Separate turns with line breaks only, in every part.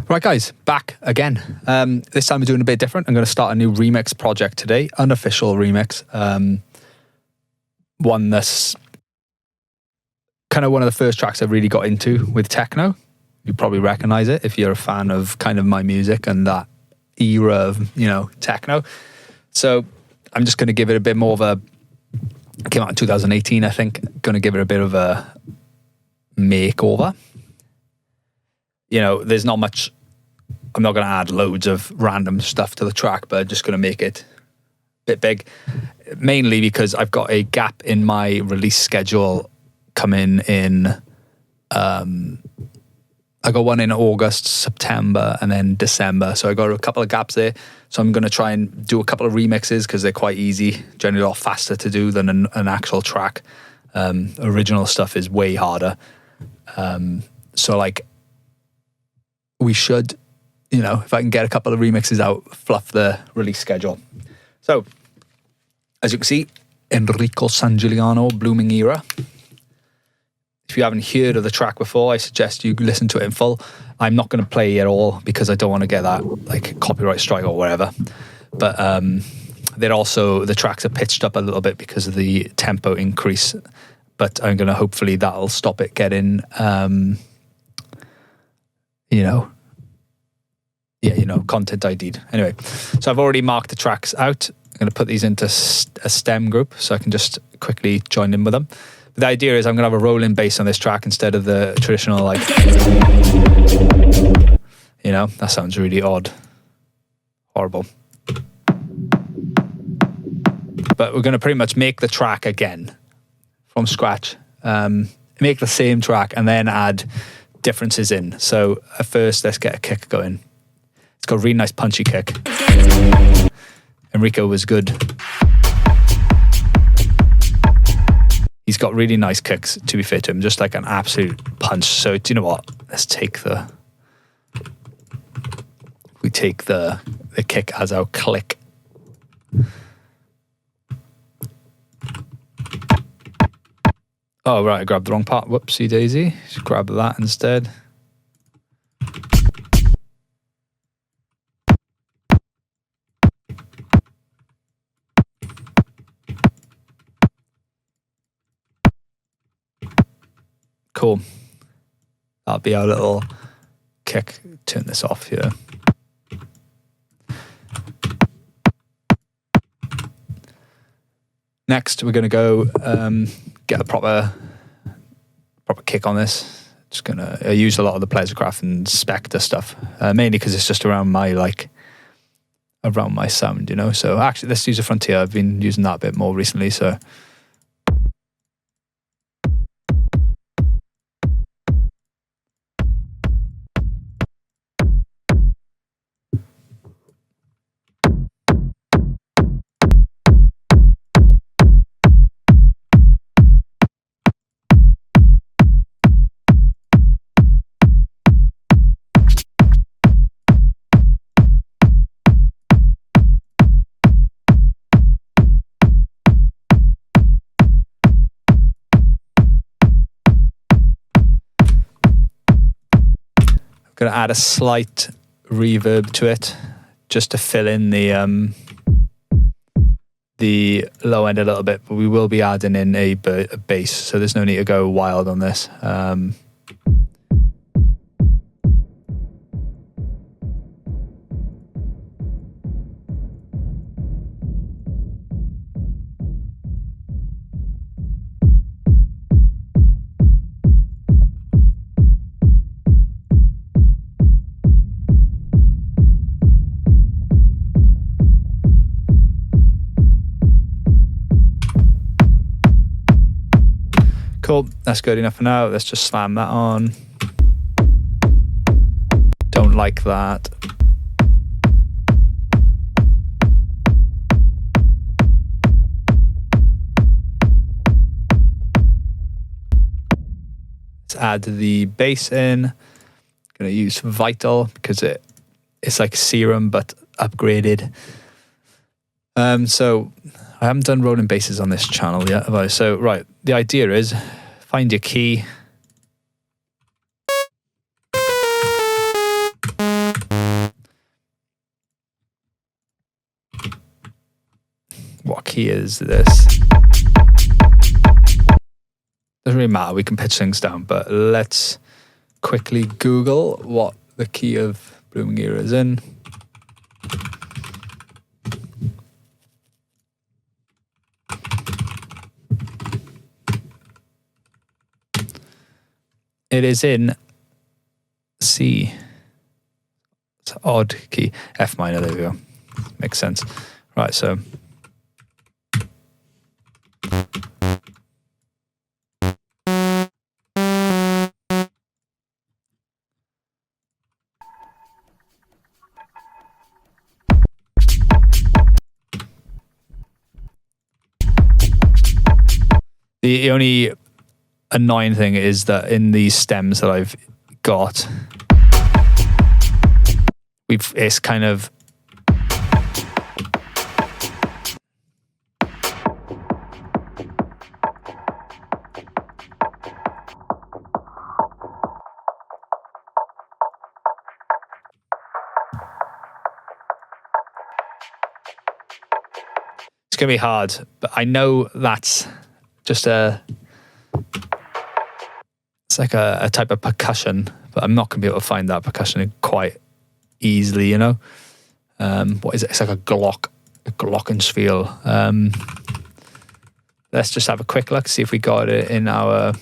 Right, guys, back again. This time we're doing a bit different. I'm going to start a new remix project today, Unofficial remix. One that's kind of one of the first tracks I really got into with techno. You probably recognize it if you're a fan of kind of my music and that era of, techno. So I'm just going to give it a bit more of a, it came out in 2018, I think. Going to give it a bit of a makeover. There's not much, I'm not going to add loads of random stuff to the track, but I'm just going to make it a bit big. Mainly because I've got a gap in my release schedule coming in. I got one in August, September, and then December. So I got a couple of gaps there. So I'm going to try and do a couple of remixes because they're quite easy, generally a lot faster to do than an actual track. Original stuff is way harder. We should, if I can get a couple of remixes out, fluff the release schedule. So, as you can see, Enrico Sangiuliano, Blooming Era. If you haven't heard of the track before, I suggest you listen to it in full. I'm not going to play it all because I don't want to get that copyright strike or whatever. But the tracks are pitched up a little bit because of the tempo increase. But I'm going to hopefully that'll stop it getting, content ID'd. Anyway, so I've already marked the tracks out. I'm going to put these into a stem group so I can just quickly join in with them. But the idea is I'm going to have a rolling bass on this track instead of the traditional, that sounds really odd. Horrible. But we're going to pretty much make the track again from scratch. Make the same track and then add differences in. So at first, let's get a kick going. It's got a really nice punchy kick. Enrico was good. He's got really nice kicks, to be fair to him, just like an absolute punch. So do you know what? Let's take we take the kick as our click. Oh, right, I grabbed the wrong part. Whoopsie daisy. Just grab that instead. Cool. That'll be our little kick. Turn this off here. Next, we're going to go get a proper kick on this. I use a lot of the Pleasurecraft and Spectre stuff, mainly because it's just around my sound, So actually, let's use a Frontier. I've been using that a bit more recently, so. Going to add a slight reverb to it just to fill in the low end a little bit, but we will be adding in a bass, so there's no need to go wild on this. Cool, that's good enough for now. Let's just slam that on. Don't like that. Let's add the bass in. Gonna use Vital because it's like Serum but upgraded. So I haven't done rolling basses on this channel yet, have I? So right, the idea is find your key. key is this. Doesn't really matter, we can pitch things down, but let's quickly Google what the key of Blooming Era is in. It is in C. It's an odd key. F minor, there we go. Makes sense. Right, so the only annoying thing is that in these stems that I've got, it's kind of it's gonna be hard, but I know that's just it's like a type of percussion, but I'm not gonna be able to find that percussion quite easily, you know. What is it? It's like a glockenspiel. Let's just have a quick look, see if we got it in our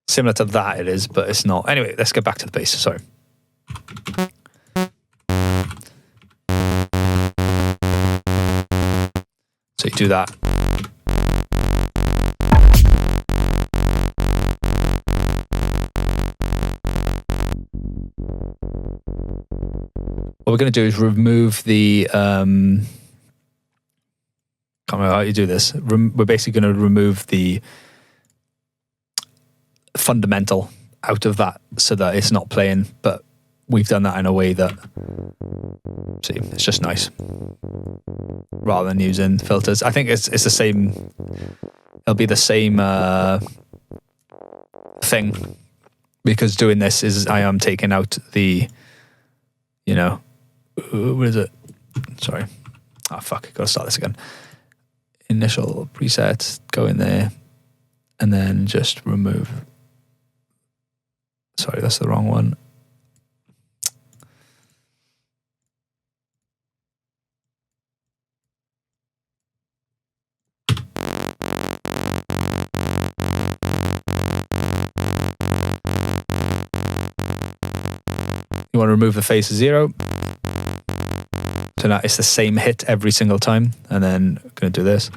similar to that. It is, but it's not. Anyway, let's get back to the bass. Sorry. So you do that. What we're going to do is remove the can't remember how you do this. We're basically going to remove the fundamental out of that so that it's not playing, but we've done that in a way that, see, it's just nice rather than using filters. I think it's the same, it'll be the same thing, because doing this is I am taking out the, you know, what is it? Sorry. Oh, fuck, gotta start this again. Initial preset, go in there, and then just remove. Sorry, that's the wrong one. You want to remove the phase to 0. So now it's the same hit every single time. And then I'm going to do this.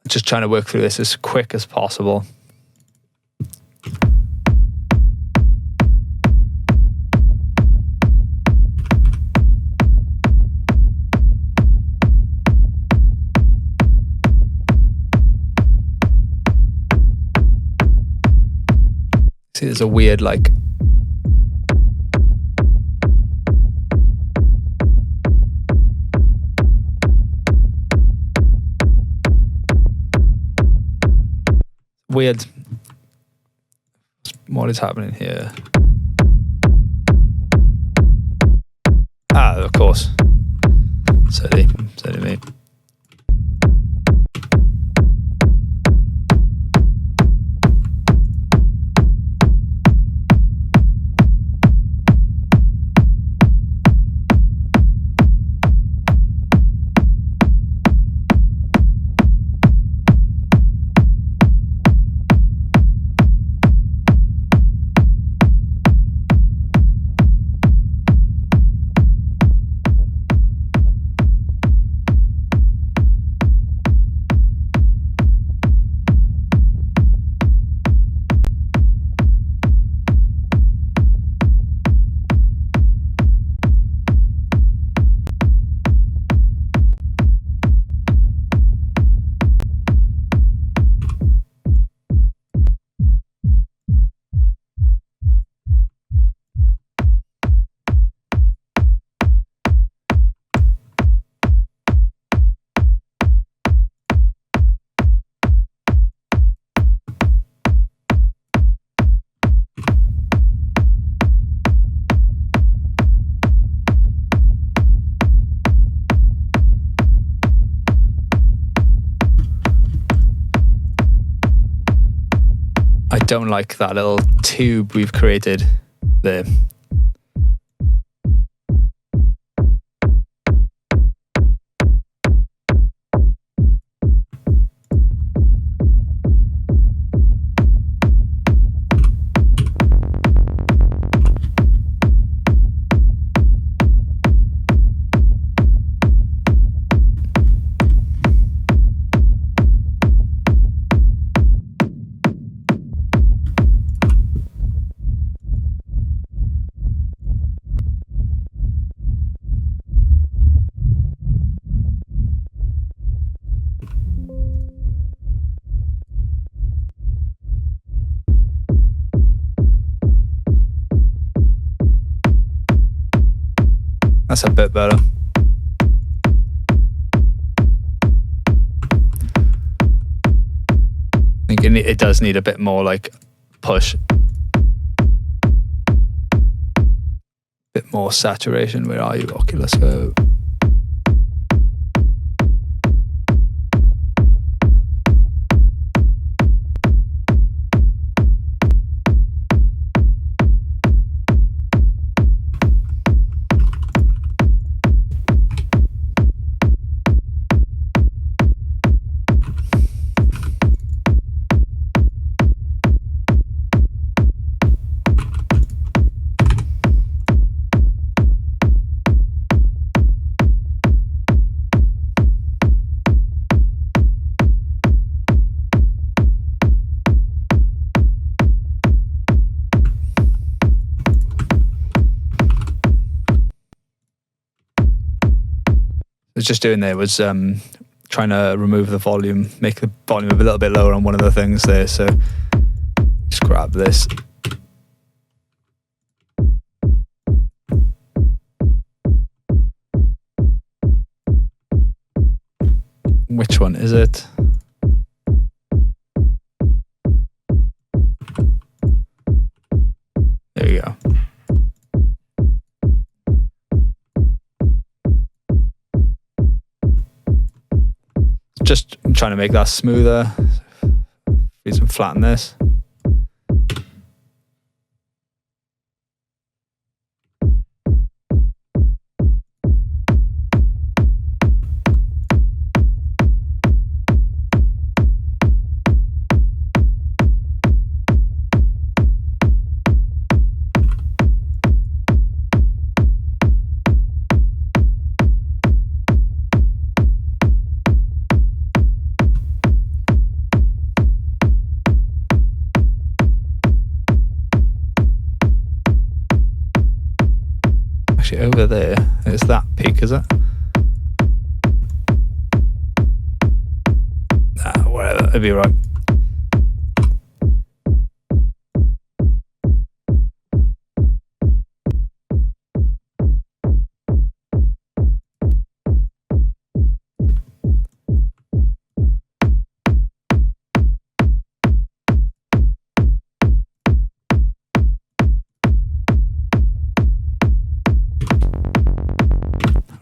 Just trying to work through this as quick as possible. See, there's a weird like weird. What is happening here? Ah, of course. Steady mate. don't like that little tube we've created there. That's a bit better. I think it does need a bit more like push. Bit more saturation. Where are you, Oculus Go? Was just doing there was trying to remove the volume, make the volume a little bit lower on one of the things there. So just grab this. Which one is it? There you go. Just trying to make that smoother. Need some flatten this. Over there, it's that peak, is it? Whatever, it'll be right.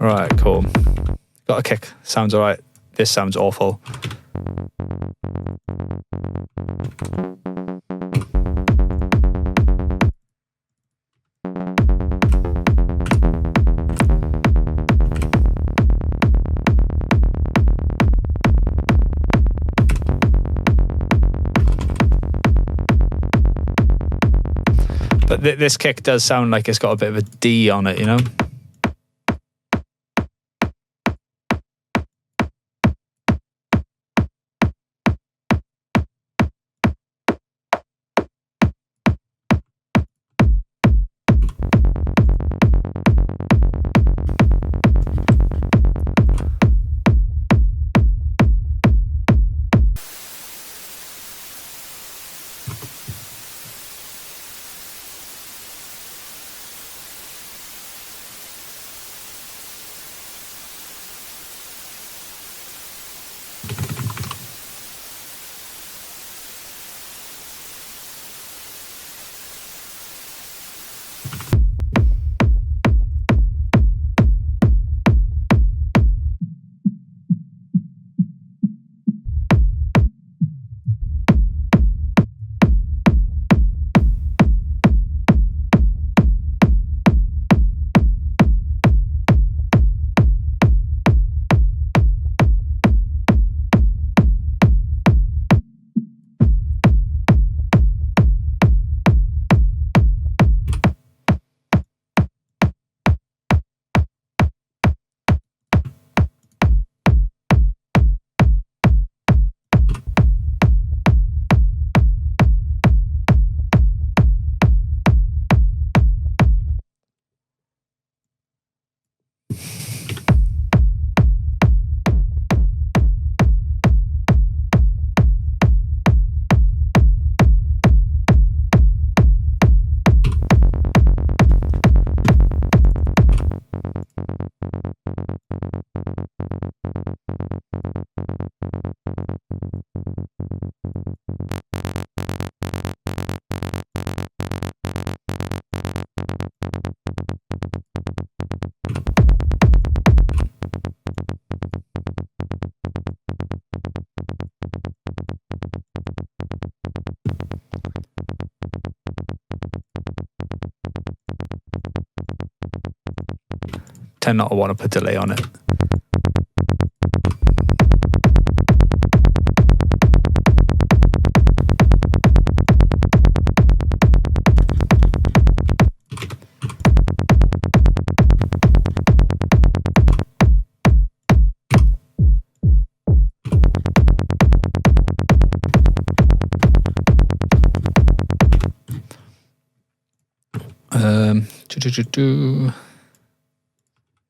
Right, cool. Got a kick. Sounds alright. This sounds awful. But this kick does sound like it's got a bit of a D on it, you know? tend not to want to put delay on it.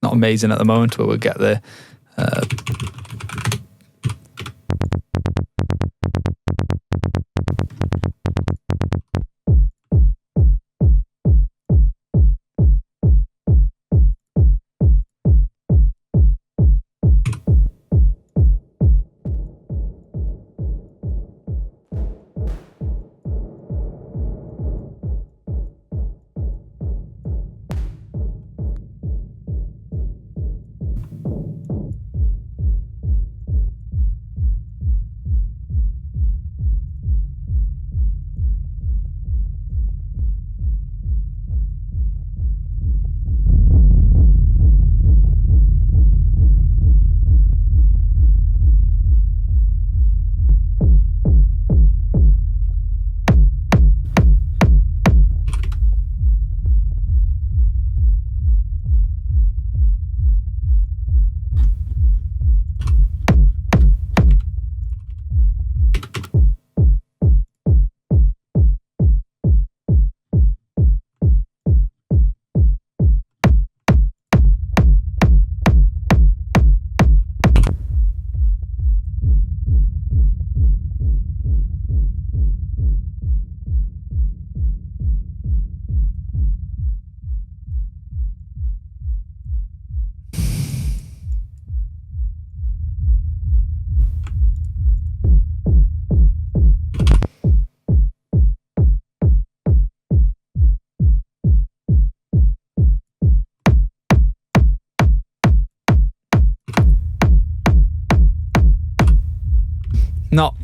Not amazing at the moment, but we'll get there.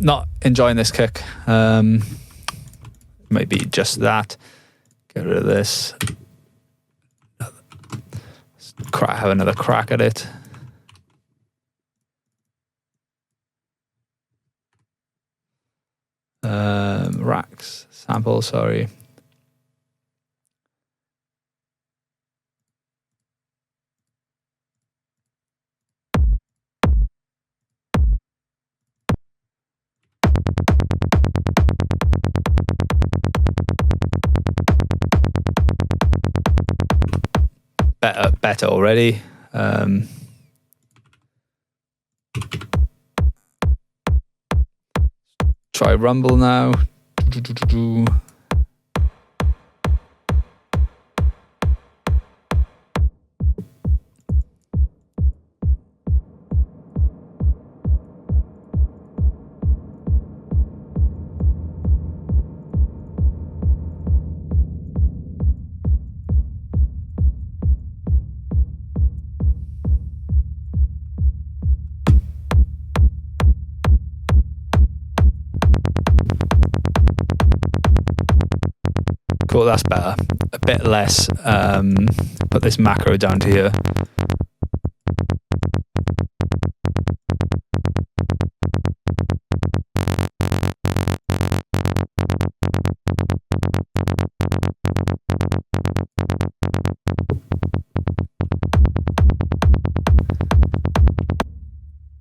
Not enjoying this kick. Maybe just that. Get rid of this. Have another crack at it. Racks sample. Sorry. Better already. Try rumble now. Cool, that's better. A bit less. Put this macro down to here.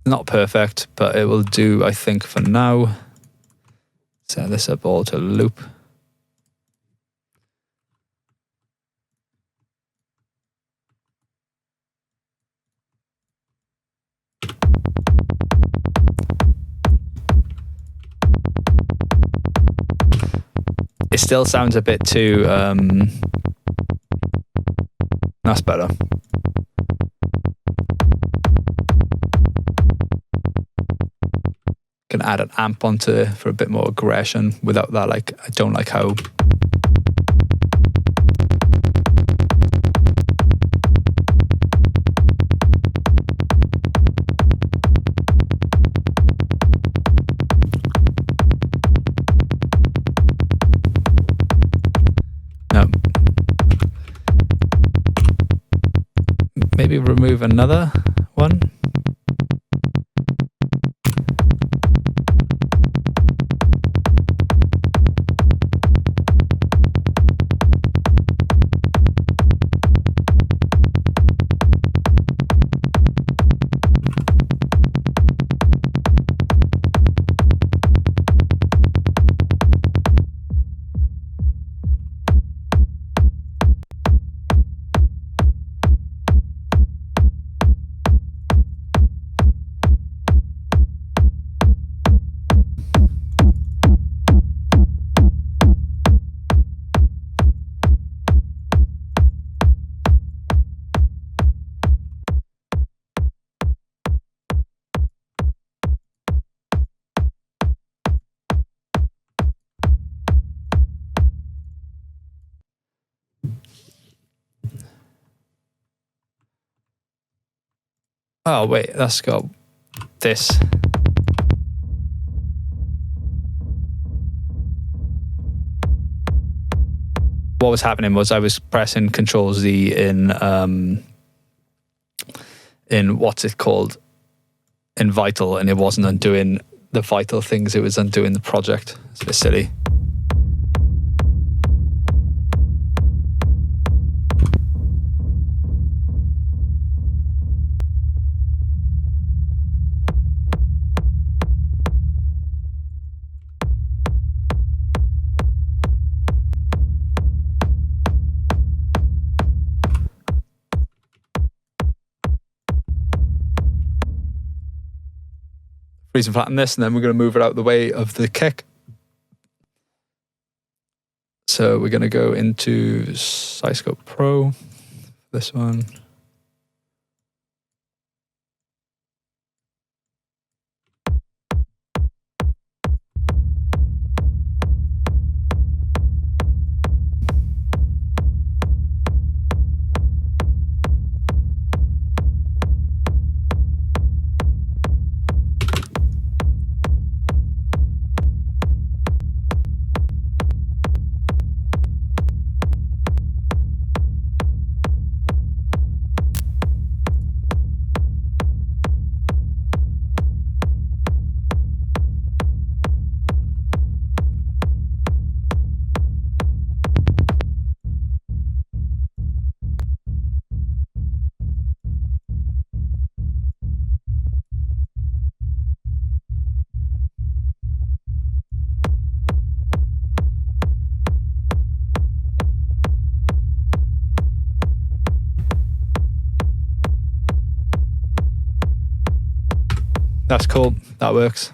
Not perfect, but it will do, I think, for now. Set this up all to loop. It still sounds a bit too... that's better. Can add an amp onto it for a bit more aggression without that, like, I don't like how... Maybe remove another one. Oh wait, that's got this. What was happening was I was pressing Control Z in what's it called? In Vital, and it wasn't undoing the Vital things, it was undoing the project. It's a bit silly. Freeze and flatten this, and then we're going to move it out of the way of the kick. So we're going to go into SciScope Pro, this one. That's cool. That works.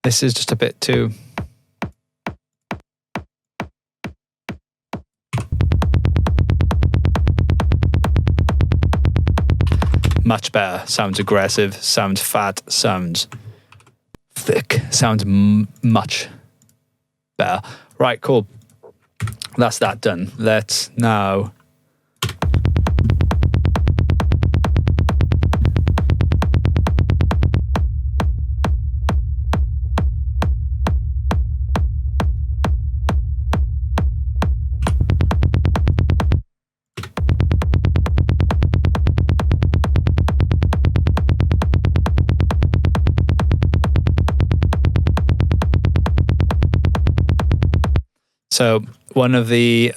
This is just a bit too... much better. Sounds aggressive. Sounds fat. Sounds thick. Sounds much better. Right, cool. That's that done. Let's now... So one of the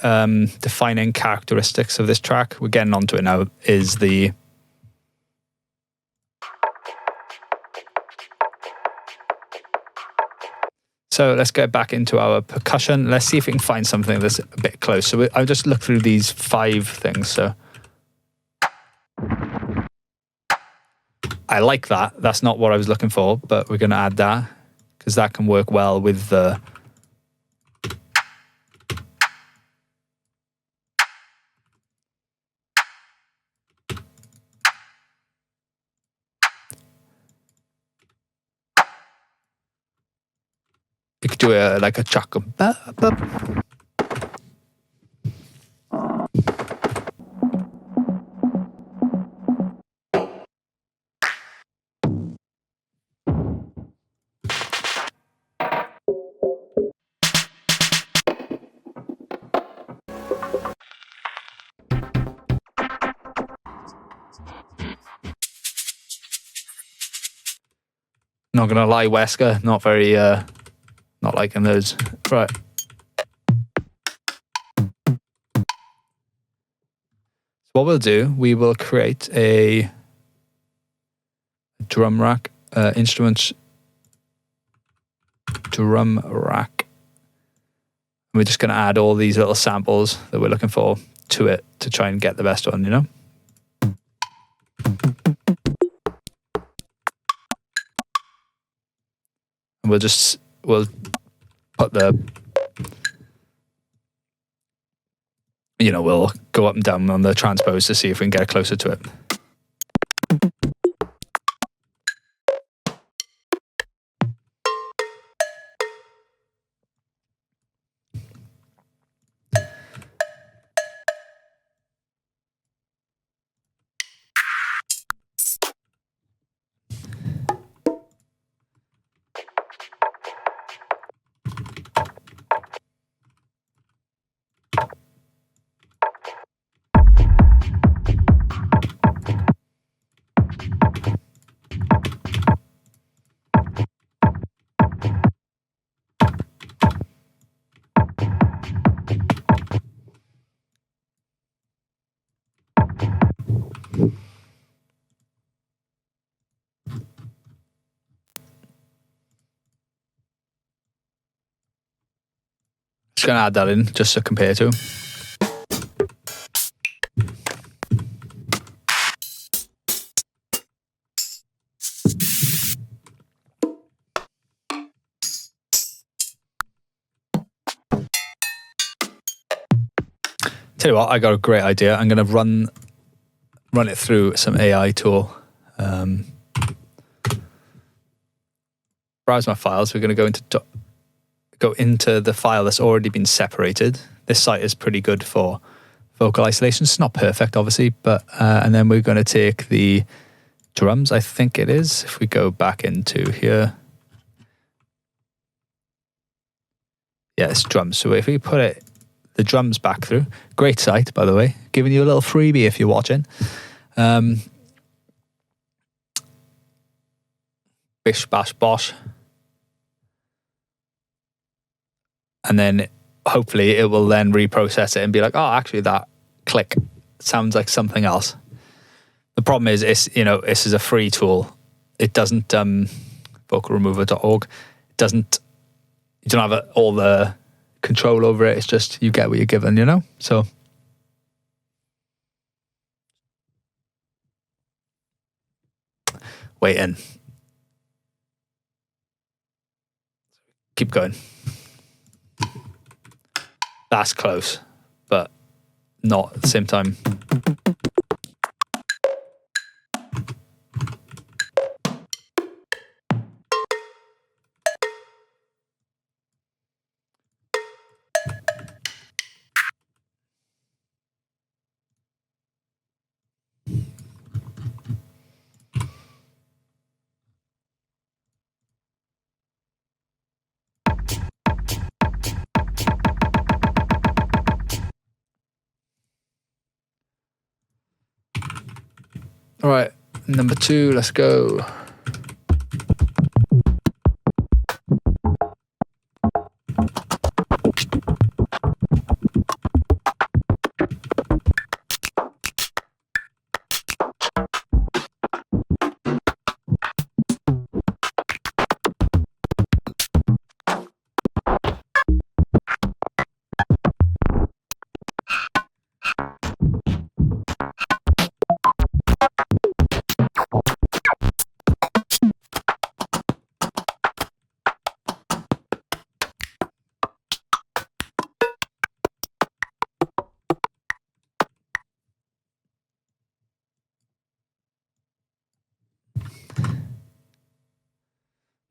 defining characteristics of this track, we're getting onto it now, is the... So let's get back into our percussion. Let's see if we can find something that's a bit close. So I'll just look through these 5 things. So I like that. That's not what I was looking for, but we're going to add that because that can work well with the... You could do it like a chuck. Not gonna lie, Wesker, not very, not liking those. Right. What we'll do, we will create a drum rack, instruments drum rack. We're just going to add all these little samples that we're looking for to it to try and get the best one, you know? And we'll put the, you know, we'll go up and down on the transpose to see if we can get closer to it. Just going to add that in just to compare to. Tell you what, I got a great idea. I'm going to run it through some AI tool. Browse my files. We're going to go into the file that's already been separated. This site is pretty good for vocal isolation. It's not perfect, obviously, but and then we're going to take the drums. I think it is. If we go back into here, yeah, it's drums. So if we put the drums back through, great site, by the way, giving you a little freebie if you're watching. Bish bash bosh. And then hopefully it will then reprocess it and be like, oh, actually that click sounds like something else. The problem is, this is a free tool. It doesn't, vocalremover.org, you don't have all the control over it. It's just, you get what you're given, you know? So. Wait in. Keep going. That's close, but not at the same time. All right, number 2, let's go.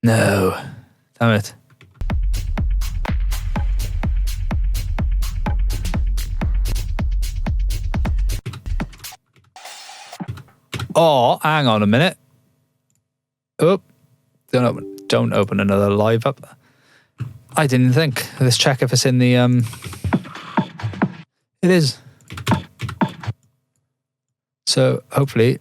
No, damn it. Oh, hang on a minute. Oh, don't open another live up. I didn't think. Let's check if it's in the It is. So hopefully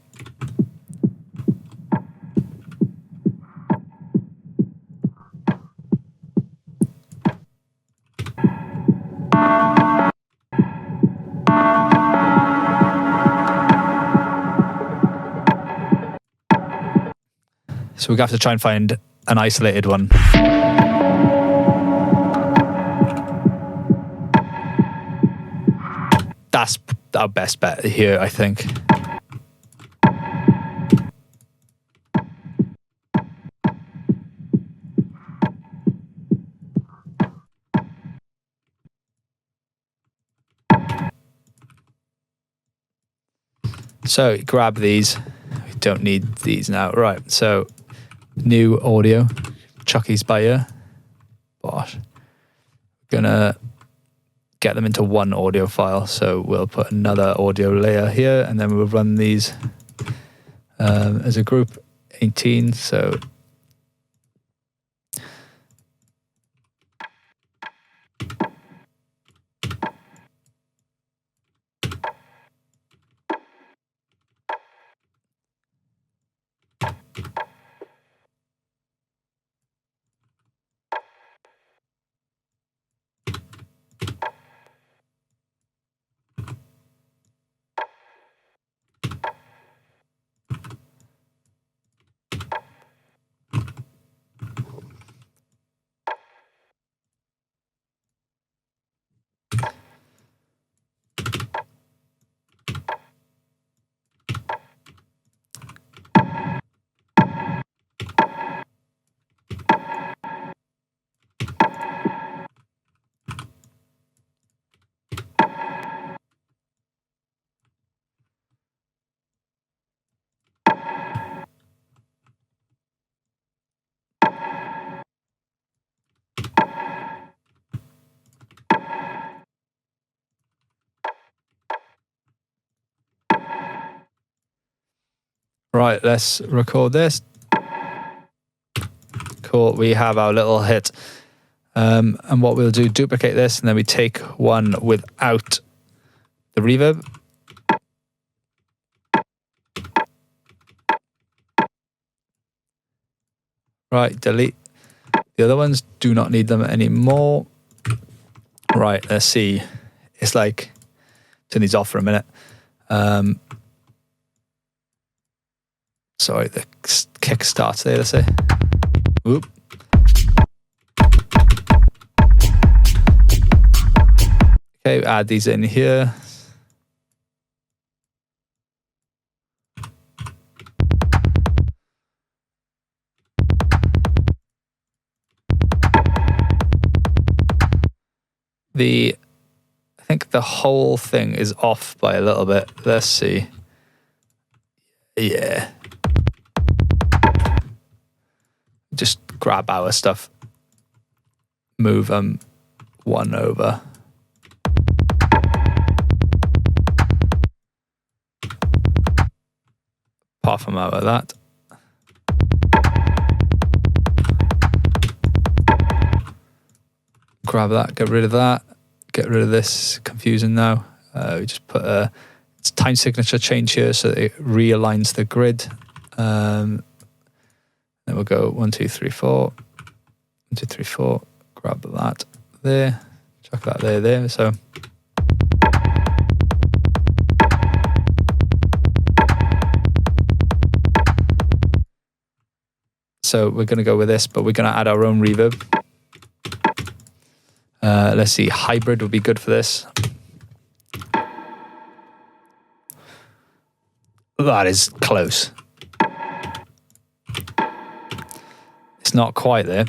So we have to try and find an isolated one. That's our best bet here, I think. So grab these. We don't need these now. Right, so new audio. Chuck these by here. Bosh. Gonna get them into one audio file. So we'll put another audio layer here, and then we'll run these as a group 18. So right, let's record this. Cool, we have our little hit. And what we'll do, duplicate this, and then we take one without the reverb. Right, delete. The other ones, do not need them anymore. Right, let's see. It's like, turn these off for a minute. Sorry, the kick starts there, let's say. Whoop. Okay, add these in here. I think the whole thing is off by a little bit. Let's see. Yeah. Just grab our stuff. Move them one over. Apart from out of that. Grab that, get rid of that, get rid of this, confusing now. We just put a time signature change here so that it realigns the grid. Then we'll go 1, 2, 3, 4. 1, 2, 3, 4. Grab that there, chuck that there. So we're going to go with this, but we're going to add our own reverb. Let's see, hybrid would be good for this. That is close. It's not quite there.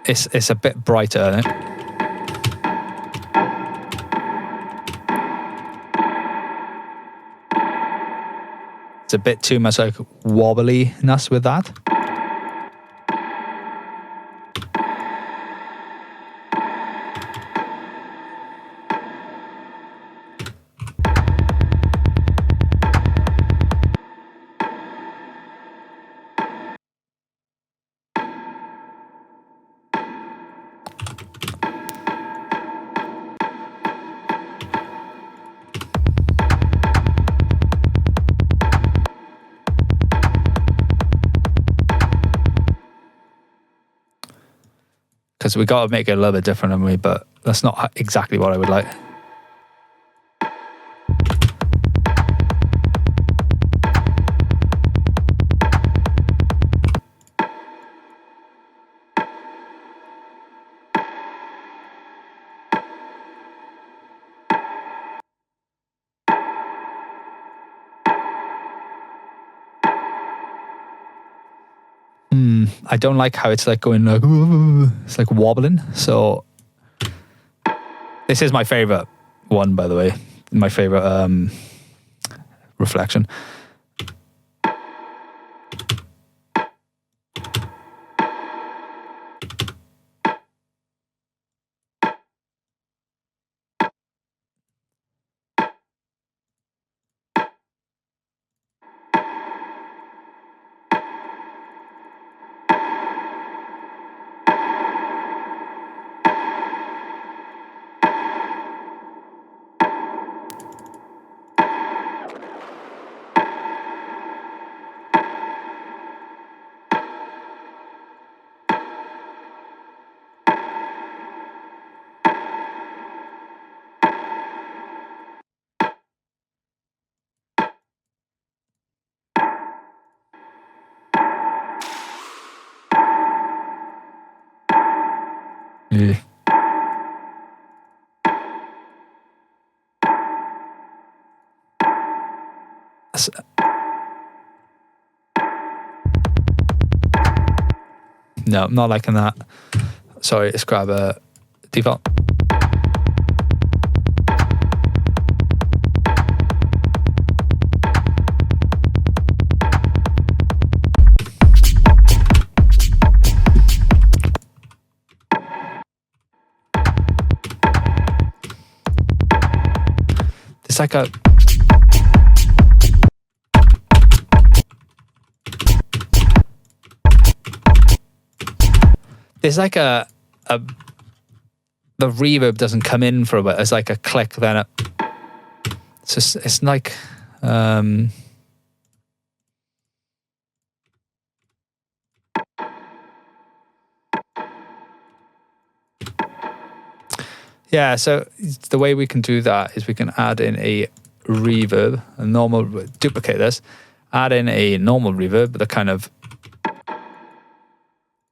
It's a bit brighter, I think. It's a bit too much like wobbliness with that. because we got to make it a little bit different, haven't we? But that's not exactly what I would like. I don't like how it's like going like, it's like wobbling. So this is my favorite one, by the way. My favorite reflection. Yeah. No, I'm not liking that. Sorry, let's grab a default. It's like a there's like a the reverb doesn't come in for a bit. It's like a click, then it's just, it's like yeah, so the way we can do that is we can add in a reverb, a normal, duplicate this, add in a normal reverb that kind of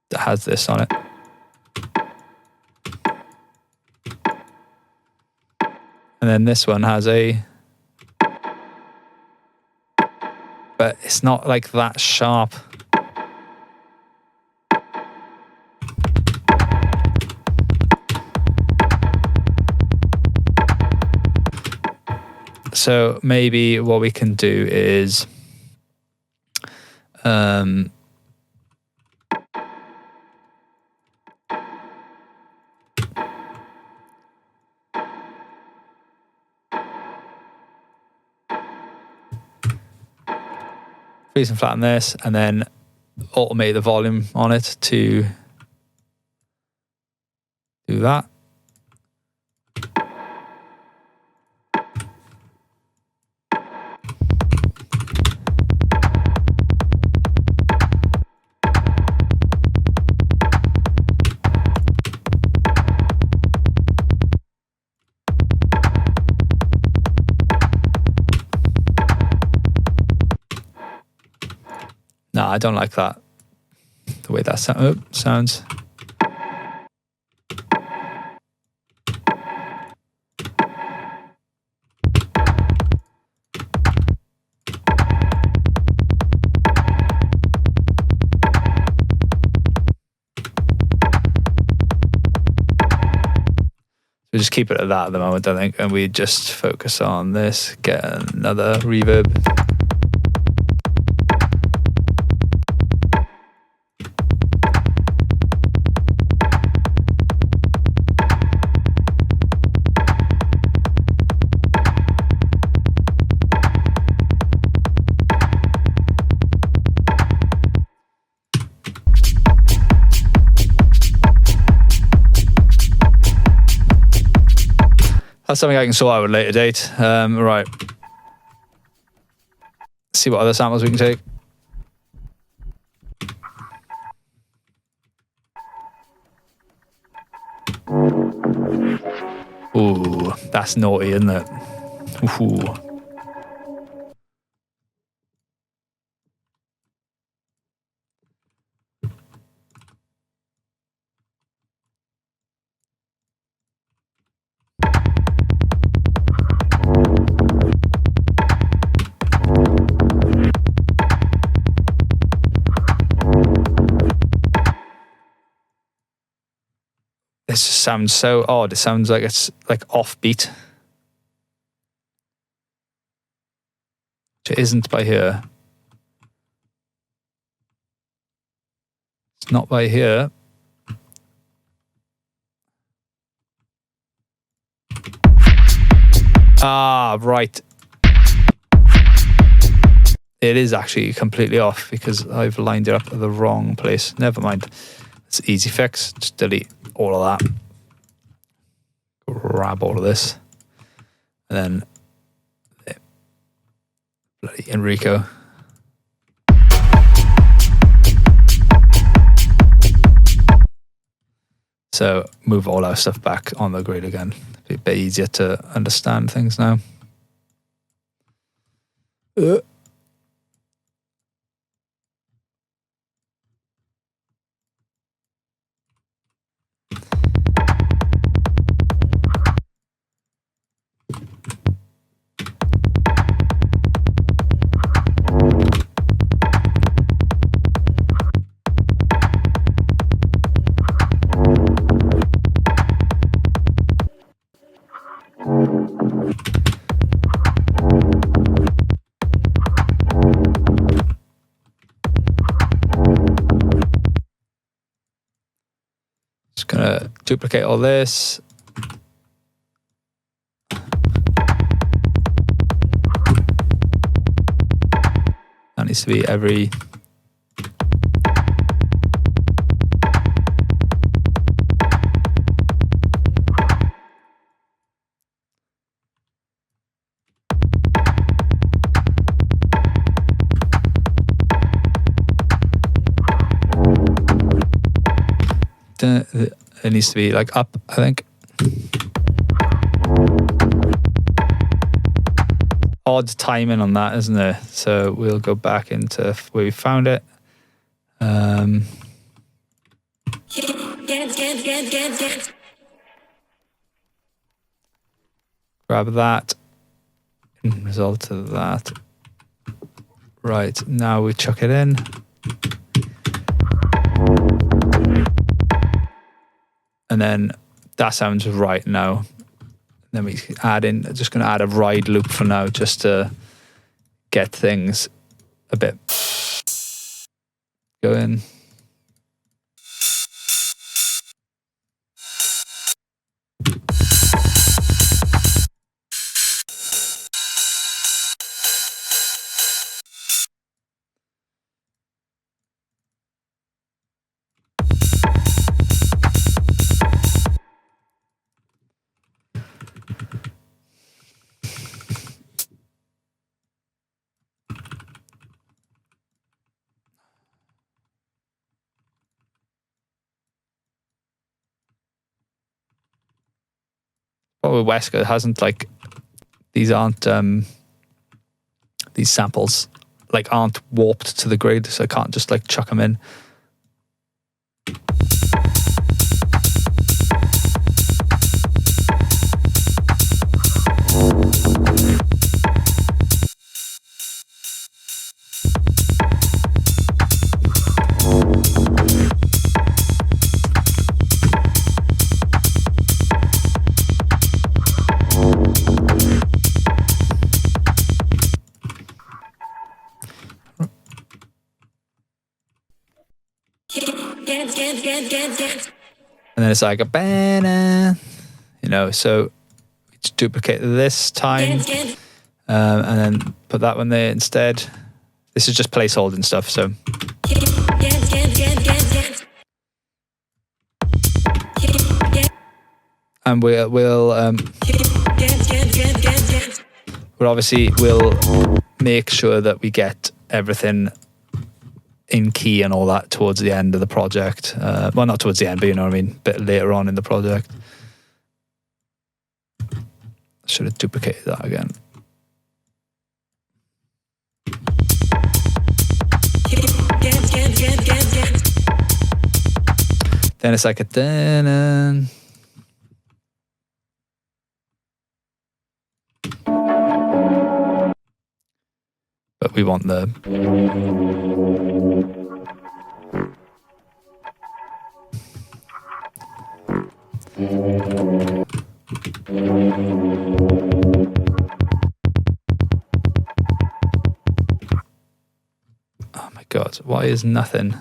that has this on it. And then this one has a, but it's not like that sharp. So maybe what we can do is freeze and flatten this, and then automate the volume on it to do that. No, I don't like that. The way that sounds. We just keep it at that at the moment, I think, and we just focus on this, get another reverb. That's something I can sort out at a later date. Right. See what other samples we can take. That's naughty, isn't it? Ooh. This just sounds so odd. It sounds like it's like offbeat. Which it isn't by here. It's not by here. Ah, right. It is actually completely off because I've lined it up at the wrong place. Never mind. It's an easy fix. Just delete all of that. Grab all of this. And then bloody Enrico. So move all our stuff back on the grid again. Be a bit easier to understand things now. Just gonna duplicate all this. That needs to be every it needs to be like up, I think. Odd timing on that, isn't there? So we'll go back into where we found it. Grab that. Result of that. Right, now we chuck it in. And then that sounds right now. Then we add in, just going to add a ride loop for now just to get things a bit going. But with Wesker, it hasn't like, these aren't, these samples like aren't warped to the grid, so I can't just like chuck them in. And then it's like a banner, you know, so just duplicate this time and then put that one there instead. This is just placeholding stuff, so. And we'll obviously make sure that we get everything in key and all that towards the end of the project. Well, not towards the end, but you know what I mean, a bit later on in the project. Should have duplicated that again. Then it's like a dun. But we want the oh my god, why is nothing?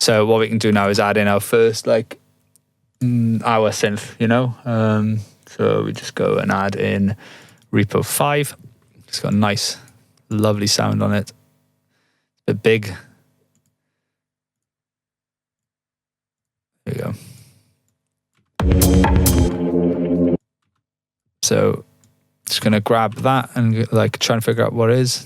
So what we can do now is add in our first like our synth, you know. So we just go and add in Repo 5. It's got a nice, lovely sound on it. A bit big. There you go. So just gonna grab that and like try and figure out what it is.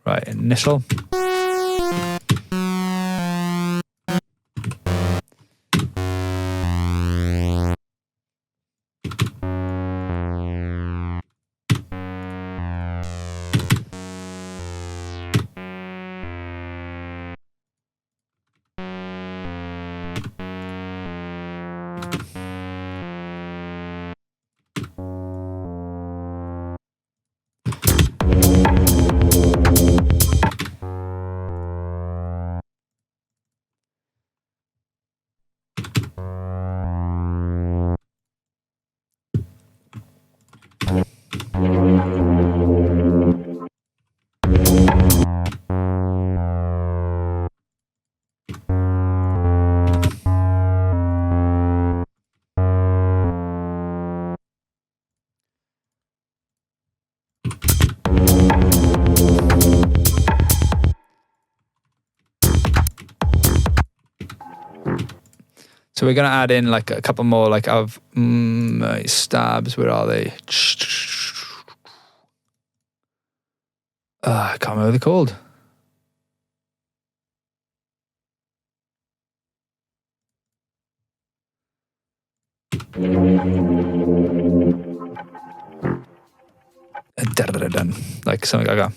Right, initial. So we're going to add in like a couple more like of stabs. Where are they? I can't remember what they're called. Like something like that.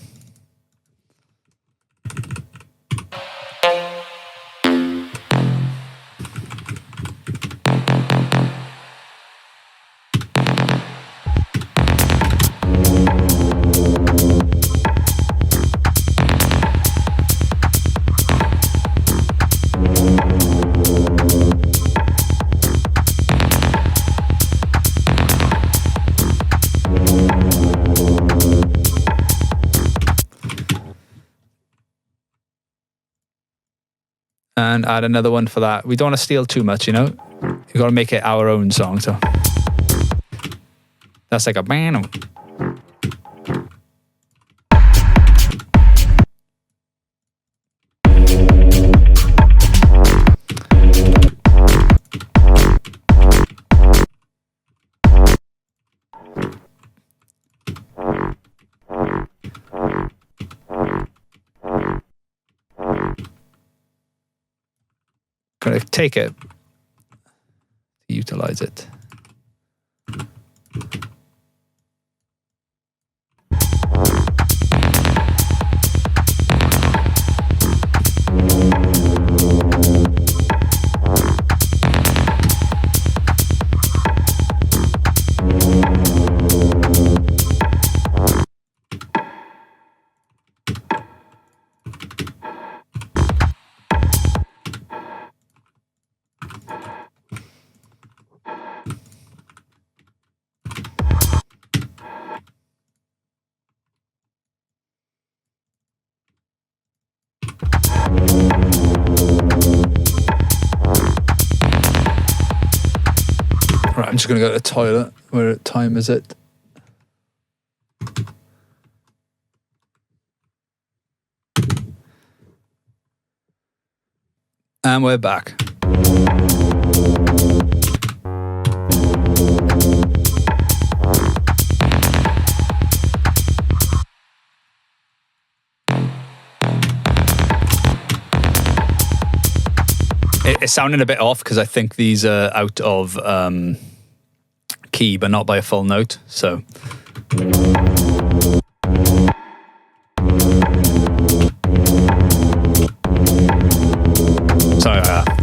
And add another one for that. We don't want to steal too much, you know. You got to make it our own song. So that's like a bam. going to take it, utilize it. Right, I'm just going to go to the toilet. What time is it? And we're back. It's sounding a bit off because I think these are out of key, but not by a full note. So. Sorry about that.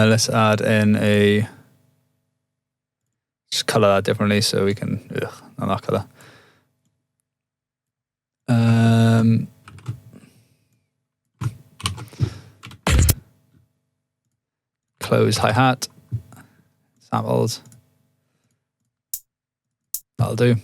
Let's add in a, just color that differently so we can, not that color. Close hi-hat, samples, that'll do.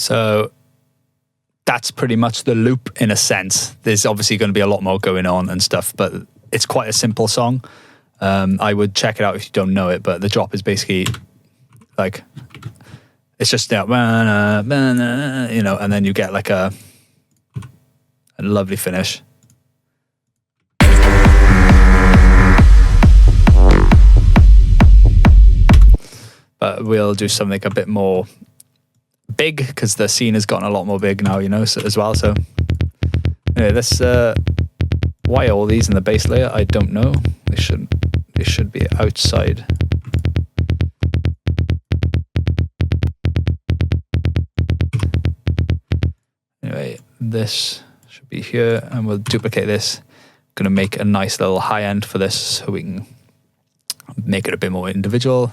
So that's pretty much the loop in a sense. There's obviously going to be a lot more going on and stuff, but it's quite a simple song. I would check it out if you don't know it, but the drop is basically like, it's just, you know, and then you get like a lovely finish. But we'll do something a bit more big because the scene has gotten a lot more big now, you know, so, as well. So anyway, this why all these in the base layer, I don't know. They should be outside. Anyway, this should be here, and we'll duplicate this. Going to make a nice little high end for this so we can make it a bit more individual.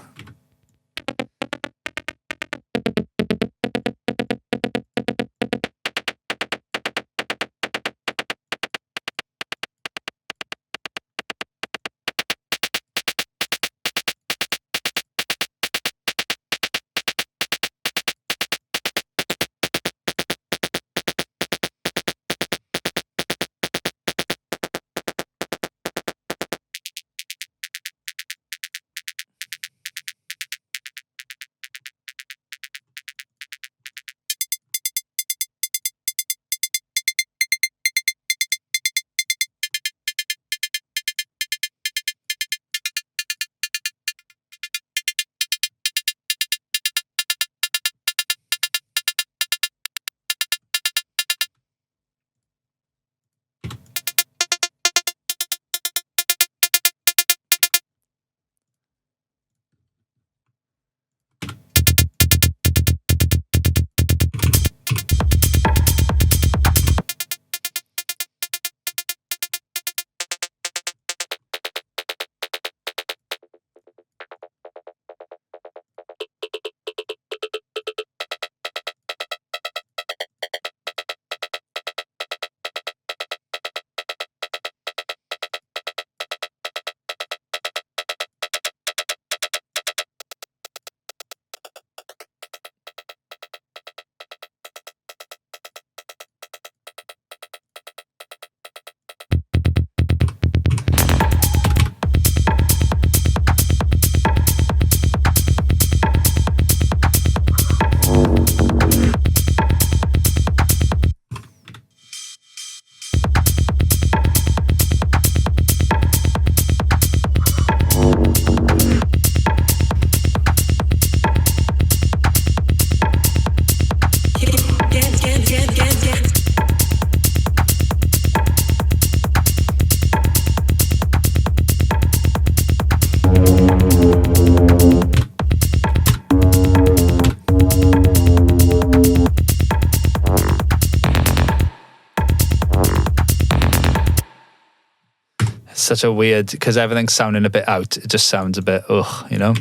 such a weird, because everything's sounding a bit out. It just sounds a bit, ugh, you know?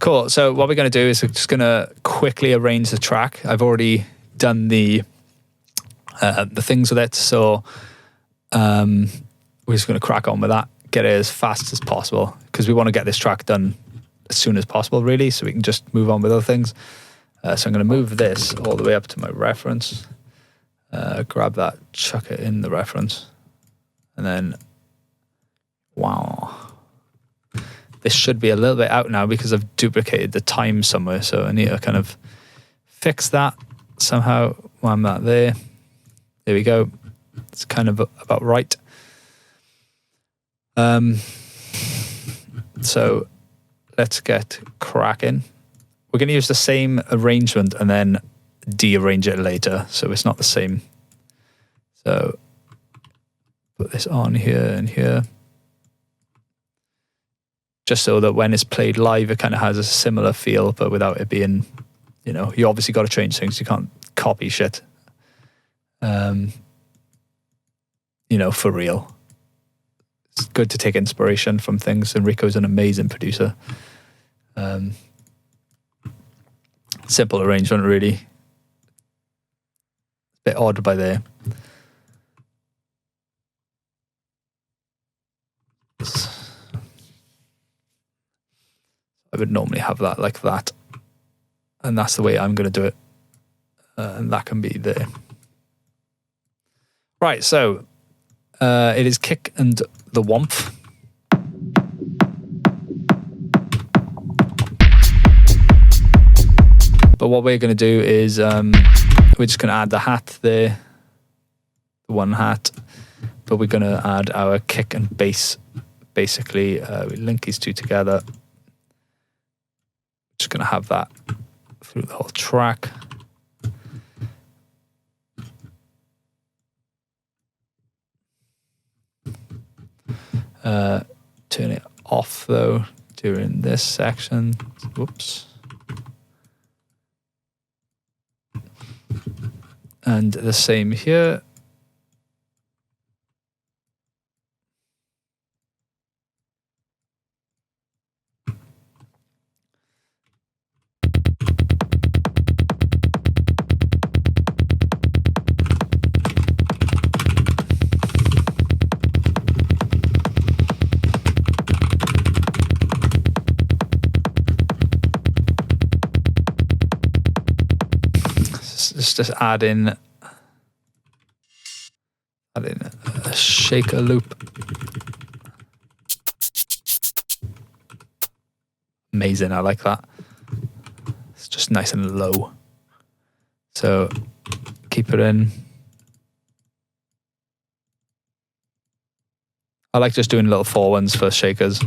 Cool. So what we're going to do is we're just going to quickly arrange the track. I've already done the things with it, so we're just going to crack on with that. Get it as fast as possible because we want to get this track done as soon as possible, really, so we can just move on with other things. So I'm going to move this all the way up to my reference. Grab that, chuck it in the reference, and then wow. This should be a little bit out now because I've duplicated the time somewhere. So I need to kind of fix that somehow while I'm not there. There we go. It's kind of about right. So let's get cracking. We're going to use the same arrangement and then dearrange it later. So it's not the same. So put this on here and here. Just so that when it's played live, it kind of has a similar feel, but without it being, you know, you obviously got to change things. You can't copy shit, you know, for real. It's good to take inspiration from things. Enrico's an amazing producer. Simple arrangement, really. A bit odd by there. I would normally have that like that. And that's the way I'm going to do it. And that can be there. Right, so it is Kick and the Womp. But what we're going to do is we're just going to add the hat there. The one hat. But we're going to add our kick and bass. Basically, we link these two together. Just going to have that through the whole track. Turn it off though during this section. Whoops. And the same here. Just add in a shaker loop. Amazing, I like that. It's just nice and low. So keep it in. I like just doing little 4-1s for shakers.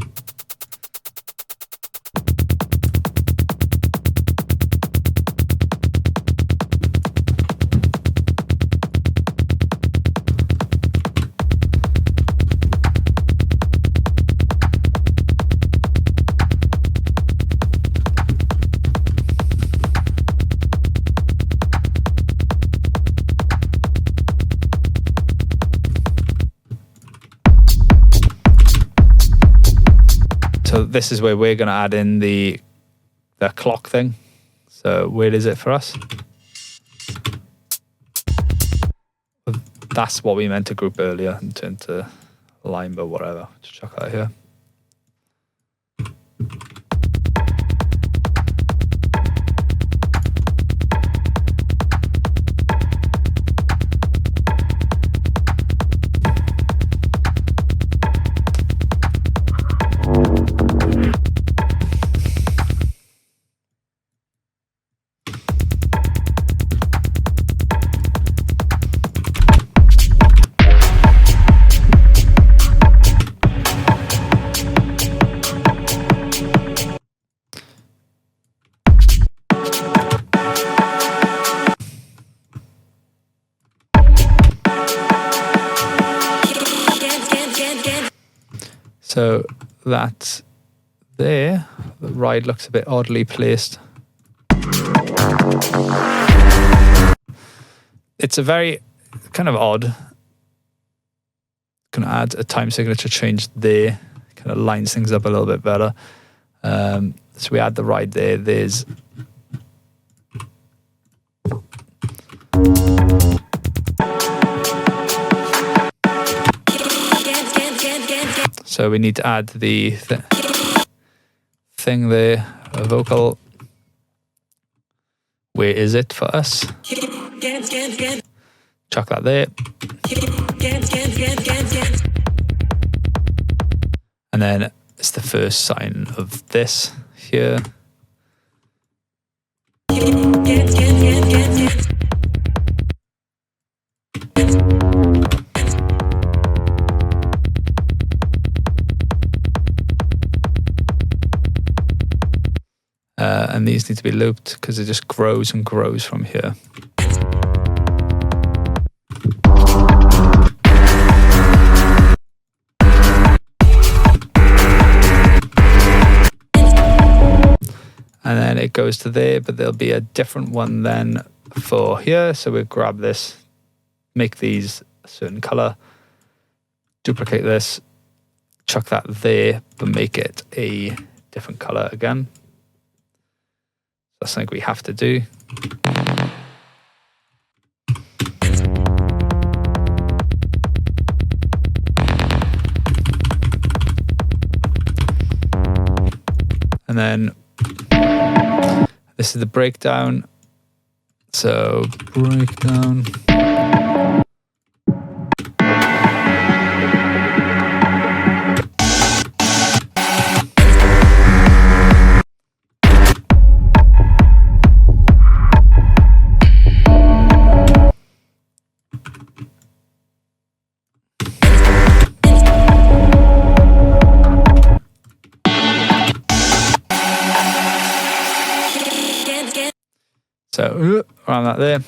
So this is where we're going to add in the clock thing. So where is it for us? That's what we meant to group earlier and turn to line, but whatever. Just chuck that here. So that's there. The ride looks a bit oddly placed. It's a very kind of odd. Going to add a time signature change there. Kind of lines things up a little bit better. So we add the ride there. There's so we need to add the thing there, a vocal. Where is it for us? Chuck that there. And then it's the first sign of this here. And these need to be looped because it just grows and grows from here. And then it goes to there, but there'll be a different one then for here. So we'll grab this, make these a certain color, duplicate this, chuck that there, but make it a different color again. That's something we have to do. And then this is the breakdown. So breakdown. So around that there.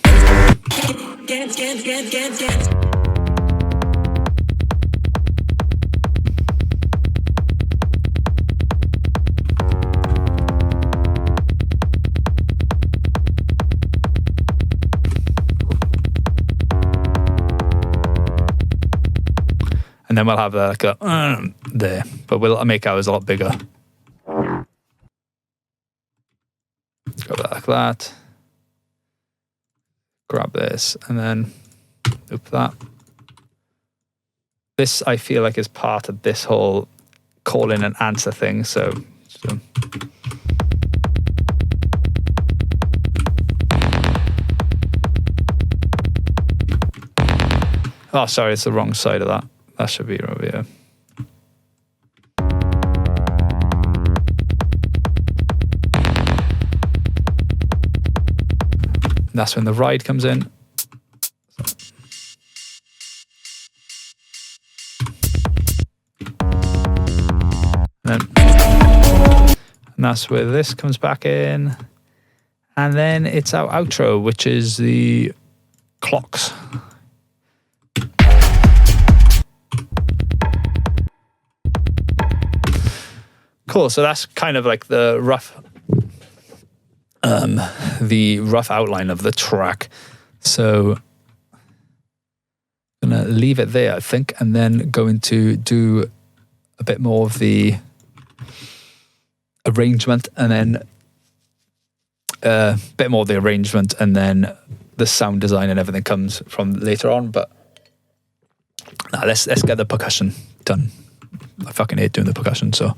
And then we'll have like a there, but we'll make ours a lot bigger. Go like that. Grab this and then loop that. This I feel like is part of this whole call in and answer thing. So oh, sorry, it's the wrong side of that. That should be over here. That's when the ride comes in. And that's where this comes back in. And then it's our outro, which is the clocks. Cool, so that's kind of like the rough outline of the track. So I'm gonna leave it there, I think, and then going to do a bit more of the arrangement, and then a bit more of the arrangement, and then the sound design and everything comes from later on. But let's get the percussion done. I fucking hate doing the percussion, so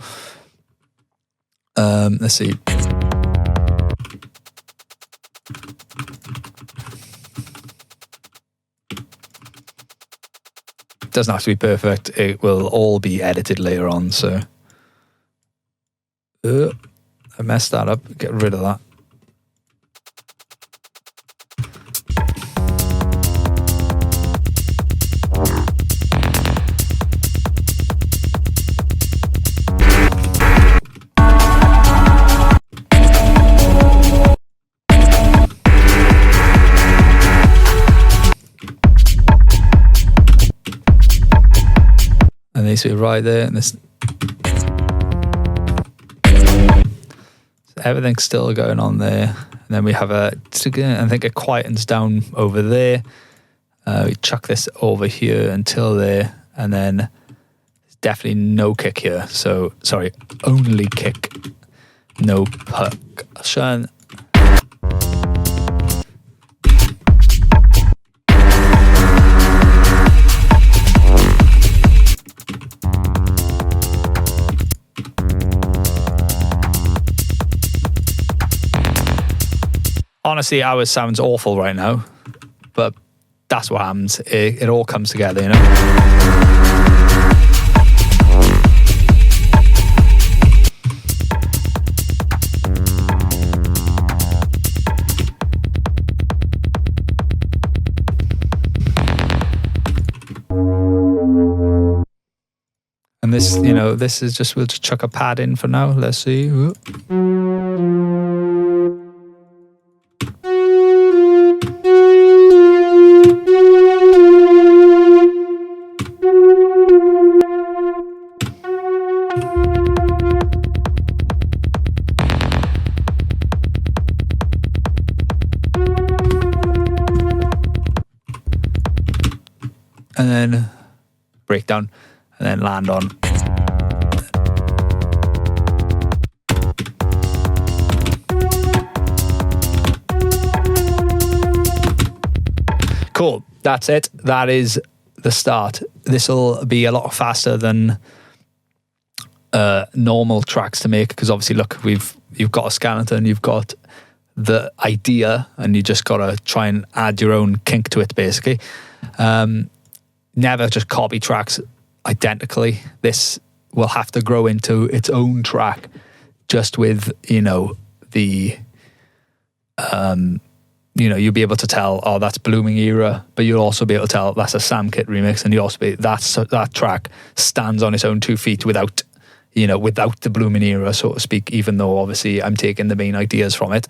let's see. It doesn't have to be perfect. It will all be edited later on. So I messed that up. Get rid of that. And this will be right there, and this everything's still going on there. And then we have I think it quietens down over there. We chuck this over here until there, and then there's definitely no kick here. So, sorry, only kick, no percussion. Honestly, ours sounds awful right now, but that's what happens. It all comes together, you know? And this, you know, this is just, we'll just chuck a pad in for now. Let's see. Ooh. And then breakdown, and then land on. Cool, that's it. That is the start. This will be a lot faster than normal tracks to make, because obviously, look, you've got a skeleton, you've got the idea, and you just got to try and add your own kink to it, basically. Never just copy tracks identically. This will have to grow into its own track, just with, you know, the you'll be able to tell, oh, that's Blooming Era, but you'll also be able to tell that's a Sam Kitt remix, and you also be that track stands on its own 2 feet without the Blooming Era, so to speak, even though obviously I'm taking the main ideas from it.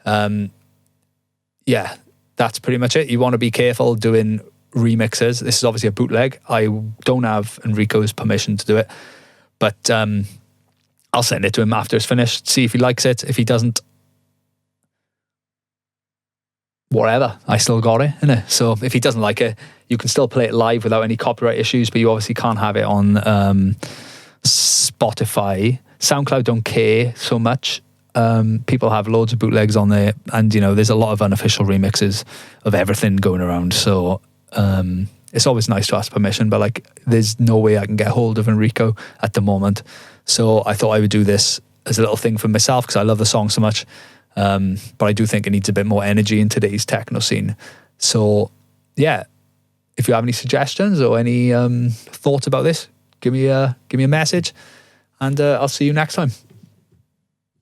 Yeah, that's pretty much it. You want to be careful doing remixes. This is obviously a bootleg. I don't have Enrico's permission to do it, but I'll send it to him after it's finished, see if he likes it. If he doesn't, whatever, I still got it, innit? So if he doesn't like it, you can still play it live without any copyright issues, but you obviously can't have it on Spotify. SoundCloud don't care so much. People have loads of bootlegs on there, and you know, there's a lot of unofficial remixes of everything going around, so it's always nice to ask permission, but like, there's no way I can get hold of Enrico at the moment. So I thought I would do this as a little thing for myself, because I love the song so much. But I do think it needs a bit more energy in today's techno scene. So yeah, if you have any suggestions or any thoughts about this, give me a message, and I'll see you next time.